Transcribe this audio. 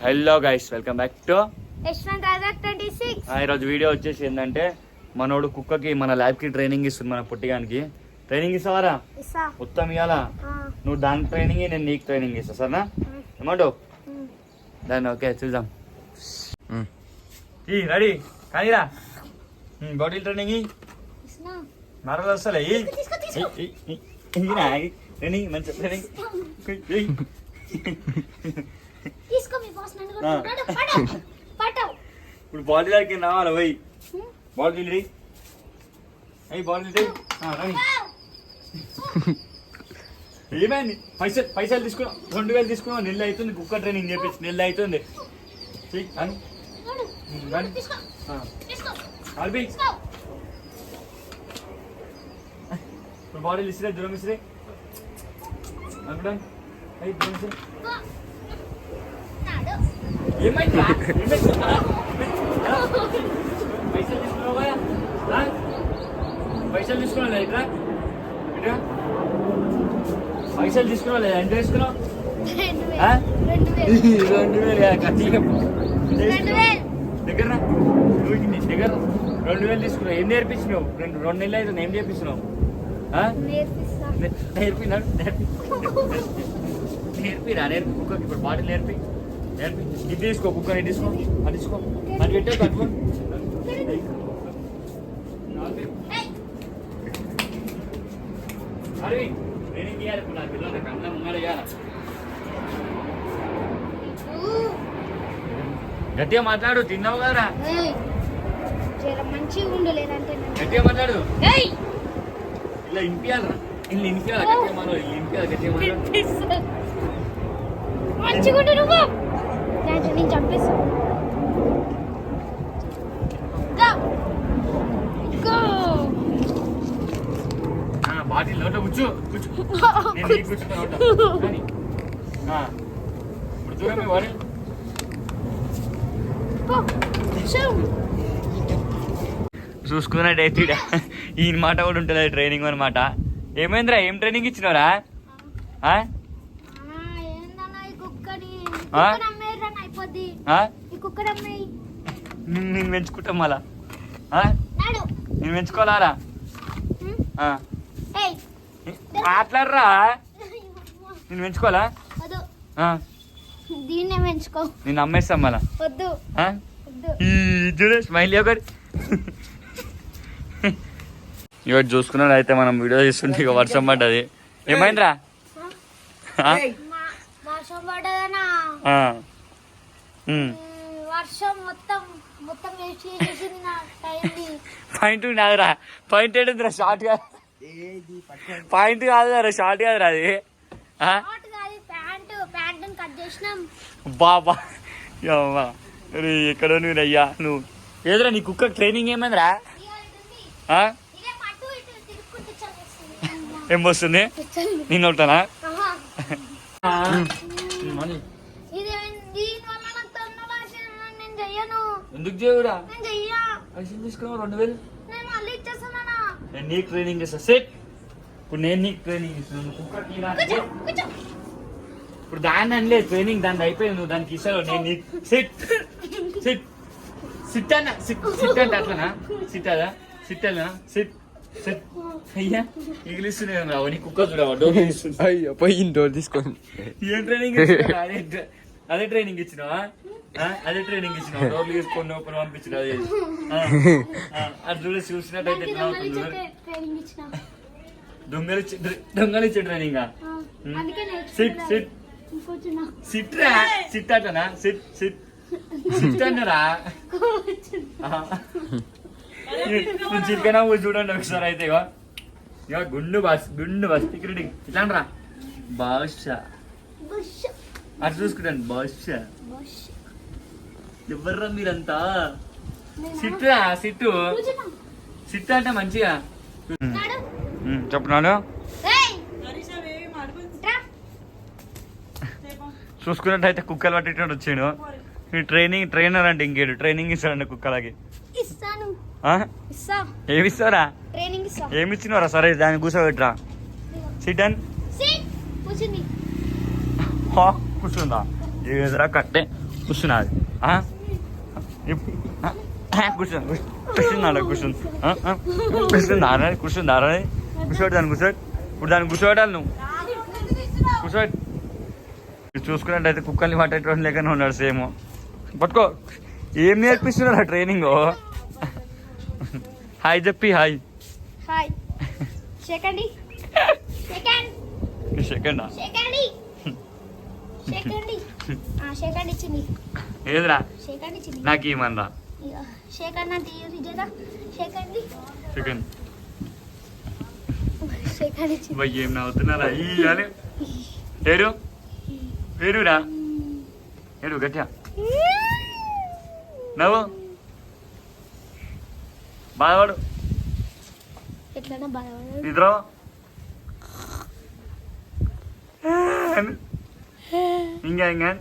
Hello guys, welcome back to Yashwant ఈరోజు video వచ్చేసి ఏంటంటే మనోడు కుక్కకి మన ల్యాబ్ కి ట్రైనింగ్ ఇస్తుంది. మన పుట్టిగానికి ట్రైనింగ్ ఇస్తావారా? మొత్తం ఇవ్వాలా? నువ్వు దానికి ట్రైనింగ్, నేను నీకు ట్రైనింగ్ ఇస్తా. సరేనా? ఏమంటావు? దాన్ని ఓకే చూద్దాం. రెడీ కానీరా, బాటిల్ ట్రైనింగ్ మరలు వస్తలే. ట్రైనింగ్ మంచి ట్రైనింగ్. ఇప్పుడు బాటిల్ ఆడికి రావాలి. పోయి బాటిల్ అయ్యి బాటిల్ ఏమైంది? పైసలు తీసుకున్నాం, 2000 తీసుకున్నాం. నెల అవుతుంది కుక్క ట్రైనింగ్ చేపించి, నెల అవుతుంది. ఇప్పుడు బాటిల్ ఇస్తే దూరం ఇస్తే అనుకుంటా. ఏమైంది? పైసలు తీసుకున్నావా? పైసలు తీసుకున్నావు లేదా? ఇట్లా ఇట్లా పైసలు తీసుకున్నావు లేదా? ఎంత తీసుకున్నావు? 2000 దగ్గర దగ్గర 2000 తీసుకున్నావు. ఏం నేర్పించినావు? 2 నెలలు అయితే ఏం నేర్పిస్తున్నావు? నేర్పిరా? నేర్పి కుక్కకి ఇప్పుడు బాటిల్ నేర్పి. ఇది తీసుకో, కుక్కని తీసుకో, అది తీసుకో, అది పెట్టే కట్టుకో. అరే ట్రైనింగ్ చేయాలి ఇప్పుడు. నా పిల్లలకి అన్నం ఉన్నాడు చేయాలి. గట్టిగా మాట్లాడు. తిన్నావు కదరా? గట్టిగా మాట్లాడు. ఇలా ఇంపియాలరా, ఇల్లు ఇంపియాలి. గట్టిగా మనం ఇల్లు ఇంపియాలి. గట్టిగా మాట్లాడు. మంచిగుండు నువ్వు. నేను చంపేస్తాను. బాటిల్ లోట కూర్చో, కూర్చో. కూర్చున్నా ఇప్పుడు దూరమే వాడి. చూసుకున్నట్టయితే ఈయన మాట కూడా ఉంటుంది ట్రైనింగ్ అనమాట. ఏమైందిరా? ఏం ట్రైనింగ్ ఇచ్చినవరా? నేను పెంచుకుంటాం మళ్ళా. నేను పెంచుకోవాలా? మాట్లాడరా. నేను పెంచుకోవాలా? దీన్నే పెంచుకో. నేను అమ్మేస్తాం మళ్ళా. వద్దు. చూడు స్మైల్ ఒకటి. ఇవాళ చూసుకున్నాడు అయితే మనం వీడియో చేస్తుంటే ఇక వర్షం పడ్డది. ఏమైందిరా? వర్షం పడ్డదనా? వర్షం మొత్తం పాయింట్ కాదురా. పాయింట్ ఏంటిరా? షార్ట్ కాదు. పాయింట్ కాదురా, షార్ట్ కాదురా అది. బాబా ఎక్కడో నువ్వు అయ్యా. నువ్వు ఏదిరా నీ కుక్క ట్రైనింగ్ ఏమైందిరా? ఏం వస్తుంది? నేను ఉంటానా? ఎందుకు చేయవురా? పైసలు తీసుకున్నావు 2000. నేను నీకు ట్రైనింగ్ ఇస్తా. సెట్. ఇప్పుడు నేను నీకు ట్రైనింగ్ ఇస్తున్నాను. కుక్క ఇప్పుడు దాన్ని అనలేదు ట్రైనింగ్, దాన్ని అయిపోయింది. నువ్వు దానికి ఇస్తావు. నేను నీకు సిట్ సిట్ సిట్ అన్న సిట్ అంటే అట్లనా? సిట్ అదా? సిట్ అన్నా? SIT SIT. అయ్యా ఇంగ్లీష్ రావు. నీ కుక్క చూడవా? డోర్ ఇస్తుంది. అయ్యో పోయి డోర్ తీసుకోండి. ఏం ట్రైనింగ్ ఇచ్చినా? అదే ట్రైనింగ్ ఇచ్చినావా? అదే ట్రైనింగ్ ఇచ్చినావు. డోర్లు తీసుకొని ఓపెన్ పంపించిన అది చూడ చూసినట్టయితే ఎట్లా అవుతుంది? దొంగలిచ్చే ట్రైనింగ్. సిట్ సిట్ సిట్ రా. సిట్ అటనా? సిట్ సిట్ సిట్ అన్నరా? చికెన్ చూడండి ఒకసారి అయితే. ఇక గుండు బస్ టికెట్ ఇట్లా రా. బాషా అటు చూసుకుంటాను. బాషా ఎవర్రా మీరంతా? సిట్రా సిట్టు. సిట్ అంటే మంచిగా చెప్తున్నాను. చూసుకున్నట్టయితే కుక్కలు పట్టేటట్టు వచ్చాడు. ట్రైనర్ అంటే ఇంకేడు ట్రైనింగ్ ఇస్తాడండి కుక్కలకి. ఏమిస్తారా? ఏమిచ్చినవరా? సరే దాన్ని కూర్చోబెట్టరా. సిట్ అని కూర్చుందా? ఏదరా కట్టే కూర్చున్నది కూర్చున్నాడు కూర్చున్నారా కూర్చున్నారా కూర్చోడు దాన్ని కూర్చోడు ఇప్పుడు దాన్ని కూర్చోడాలి నువ్వు కూర్చోడు చూసుకున్నట్టయితే కుక్కల్ని పట్టేటువంటి లేకనే ఉన్నాడు సేమ్ పట్టుకో ఏం నేర్పిస్తున్నారా ట్రైనింగ్ హాయ్ చెప్పి హాయ్ హాయ్ సెకండ్ సెకండా సెకండ్ ఇచ్చింది ఏదిరా సెకండ్ ఇచ్చింది నాకు ఏమన్నా సెకండ్ అంటే జరా సెకండ్ సెకండ్ సెకండ్ ఇచ్చింది భయ్ ఏం నవ్వుతున్నారా అని ఏడు ఏడురా ఏడు గట్టిగా నవ్వు బాధపడు ఎట్లన్నా బాధపడదు నిద్ర ఇంకా ఇంకా